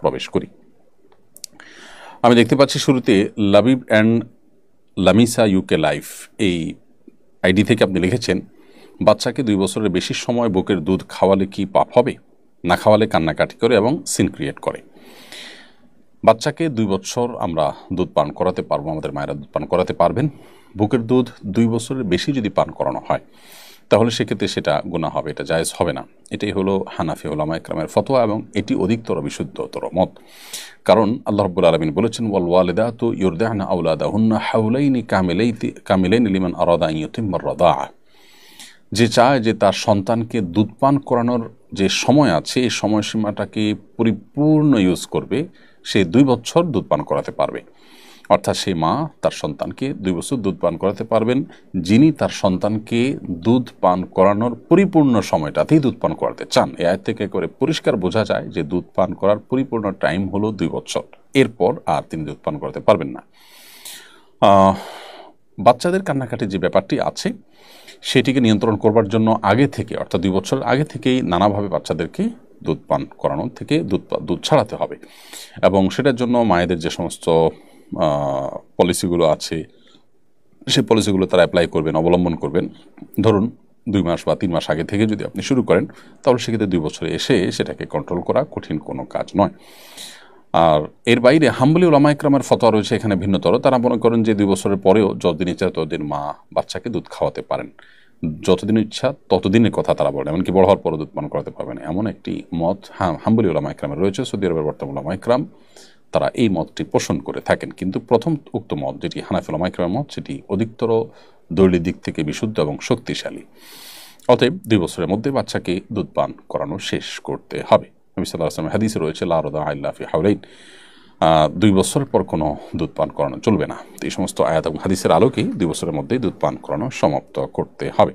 প্রবেশ করি। আমি দেখতে পাচ্ছি শুরুতে Labib and Lamisa UK life এই আইডি থেকে আপনি লিখেছেন, বাচ্চাকে 2 বছরের বেশি সময় বুকের দুধ খাওয়ালে কি পাপ হবে? না খাওয়ালে কান্নাকাটি করে এবং সিন ক্রিয়েট করে। বাচ্চাকে 2 বছর আমরা দুধ পান করাতে পারবো, আমাদের মায়েরা দুধ পান করাতে পারবেন। বুকের দুধ 2 বছরের বেশি যদি পান করানো হয় তাহলে সেক্ষেত্রে সেটা গুনাহ হবে, এটা জায়েজ হবে না। এটাই হলো হানাফি উলামা ইকরামের ফতোয়া এবং এটি অধিকতর বিশুদ্ধতর মত। কারণ আল্লাহ রাব্বুল আলামিন বলেছেন, ওয়াল ওয়ালিদাতু ইউরদি'না আওলাদাহুন্না হাওলাইনি কামিলাইনি লিমান আরাদা আন ইউতিম্মার রাদাআ। যে চায় যে তার সন্তানকে দুধ পান করানোর যে সময় আছে এই সময়সীমাটাকে পরিপূর্ণ ইউজ করবে, সে 2 বছর দুধ পান করাতে পারবে। অর্থাৎ সেই মা তার সন্তানকে 2 বছর দুধ পান করাতে পারবেন যিনি তার সন্তানকে দুধ পান করানোর পরিপূর্ণ সময়টাতেই দুধ পান করাতে চান। এই আয়াত থেকে করে পরিষ্কার বোঝা যায় যে দুধ পান করার পরিপূর্ণ টাইম হলো 2 বছর, এরপর আর তিনি দুধ পান করাতে পারবেন না। বাচ্চাদের কান্নাকাটির যে ব্যাপারটি আছে সেটিকে নিয়ন্ত্রণ করবার জন্য আগে থেকে, অর্থাৎ 2 বছর আগে থেকেই নানাভাবে বাচ্চাদেরকে দুধ পান করানো থেকে দুধ ছাড়াতে হবে। এবং সেটার জন্য মায়েদের যে সমস্ত পলিসিগুলো আছে সেই পলিসিগুলো তারা অ্যাপ্লাই করবেন, অবলম্বন করবেন। ধরুন 2 মাস বা 3 মাস আগে থেকে যদি আপনি শুরু করেন তাহলে সেক্ষেত্রে 2 বছরে এসে সেটাকে কন্ট্রোল করা কঠিন কোনো কাজ নয়। আর এর বাইরে হাম্বলি উলামা ইকরামের ফতোয়া রয়েছে এখানে ভিন্নতর। তারা মনে করেন যে 2 বছরের পরেও যতদিন ইচ্ছা ততদিন মা বাচ্চাকে দুধ খাওয়াতে পারেন, যতদিন ইচ্ছা ততদিনের কথা তারা বলেন, এমনকি বড় হওয়ার পরও দুধ পান করাতে পারবেন, এমন একটি মত হাম্বলি উলামা ইকরামের রয়েছে। সৌদি আরবের বর্তমান উলামা ইকরাম তারা এই মতটি পোষণ করে থাকেন। কিন্তু প্রথম উক্ত মত যেটি হানাফি উলামা ইকরামের মত, সেটি অধিকতর দলীয় দিক থেকে বিশুদ্ধ এবং শক্তিশালী। অতএব 2 বছরের মধ্যে বাচ্চাকে দুধ পান করানো শেষ করতে হবে। নবী সাল্লাল্লাহু আলাইহি ওয়াসাল্লাম হাদিসে রয়েছে, লা রাদাআ ইল্লা ফি হাওলাইন, 2 বছরের পর কোনো দুধ পান করানো চলবে না। এই সমস্ত আয়াত এবং হাদিসের আলোকে 2 বছরের মধ্যেই দুধ পান করানো সমাপ্ত করতে হবে।